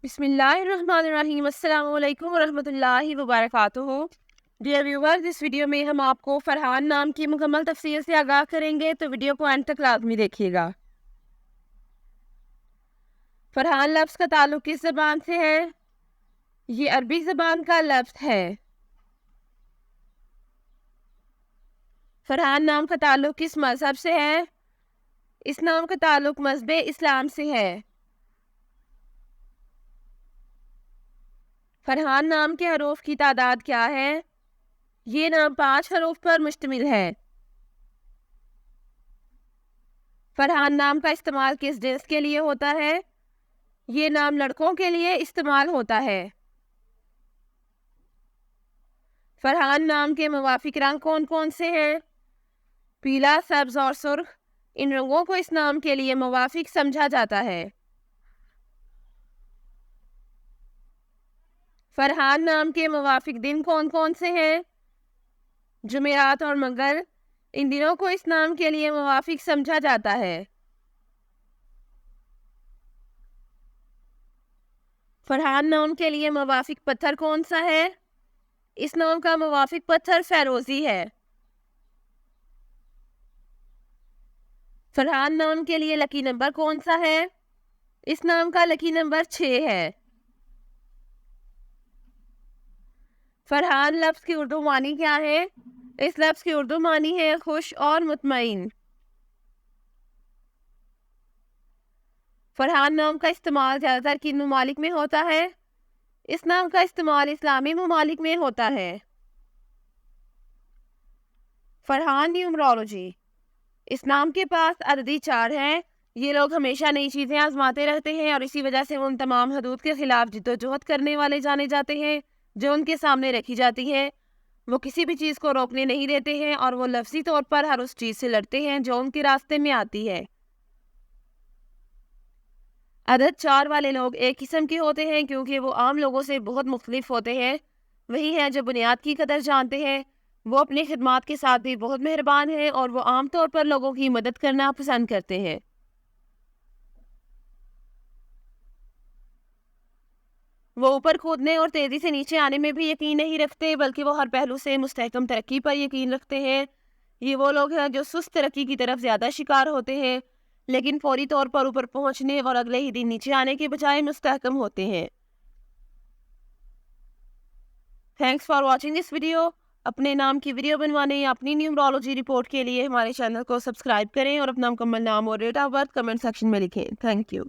بسم اللہ الرحمن الرحیم۔ السلام علیکم ورحمۃ اللہ وبرکاتہ۔ ڈیئر ویورز، اس ویڈیو میں ہم آپ کو فرحان نام کی مکمل تفصیل سے آگاہ کریں گے، تو ویڈیو کو اینڈ تک لازمی دیکھیے گا۔ فرحان لفظ کا تعلق کس زبان سے ہے؟ یہ عربی زبان کا لفظ ہے۔ فرحان نام کا تعلق کس مذہب سے ہے؟ اس نام کا تعلق مذہب اسلام سے ہے۔ فرحان نام کے حروف کی تعداد کیا ہے؟ یہ نام 5 حروف پر مشتمل ہے۔ فرحان نام کا استعمال کس جنس کے لیے ہوتا ہے؟ یہ نام لڑکوں کے لیے استعمال ہوتا ہے۔ فرحان نام کے موافق رنگ کون کون سے ہیں؟ پیلا، سبز اور سرخ۔ ان رنگوں کو اس نام کے لیے موافق سمجھا جاتا ہے۔ فرحان نام کے موافق دن کون کون سے ہیں؟ جمعرات اور منگل۔ ان دنوں کو اس نام کے لیے موافق سمجھا جاتا ہے۔ فرحان نام کے لیے موافق پتھر کون سا ہے؟ اس نام کا موافق پتھر فیروزی ہے۔ فرحان نام کے لیے لکی نمبر کون سا ہے؟ اس نام کا لکی نمبر 6 ہے۔ فرحان لفظ کی اردو معنی کیا ہے؟ اس لفظ کی اردو معنی ہے خوش اور مطمئن۔ فرحان نام کا استعمال زیادہ تر کن ممالک میں ہوتا ہے؟ اس نام کا استعمال اسلامی ممالک میں ہوتا ہے۔ فرحان نیومرولوجی۔ اس نام کے پاس عددی 4 ہیں۔ یہ لوگ ہمیشہ نئی چیزیں آزماتے رہتے ہیں اور اسی وجہ سے وہ ان تمام حدود کے خلاف جدوجہد کرنے والے جانے جاتے ہیں جو ان کے سامنے رکھی جاتی ہیں۔ وہ کسی بھی چیز کو روکنے نہیں دیتے ہیں اور وہ لفظی طور پر ہر اس چیز سے لڑتے ہیں جو ان کے راستے میں آتی ہے۔ عدد 4 والے لوگ ایک قسم کے ہوتے ہیں کیونکہ وہ عام لوگوں سے بہت مختلف ہوتے ہیں۔ وہی ہیں جو بنیاد کی قدر جانتے ہیں۔ وہ اپنی خدمات کے ساتھ بھی بہت مہربان ہیں اور وہ عام طور پر لوگوں کی مدد کرنا پسند کرتے ہیں۔ وہ اوپر کودنے اور تیزی سے نیچے آنے میں بھی یقین نہیں رکھتے بلکہ وہ ہر پہلو سے مستحکم ترقی پر یقین رکھتے ہیں۔ یہ وہ لوگ ہیں جو سست ترقی کی طرف زیادہ شکار ہوتے ہیں لیکن فوری طور پر اوپر پہنچنے اور اگلے ہی دن نیچے آنے کے بجائے مستحکم ہوتے ہیں۔ Thanks for watching this video. اپنے نام کی ویڈیو بنوانے یا اپنی نیومرولوجی رپورٹ کے لیے ہمارے چینل کو سبسکرائب کریں اور اپنا مکمل نام اور date of birth comment section میں لکھیں۔ Thank you.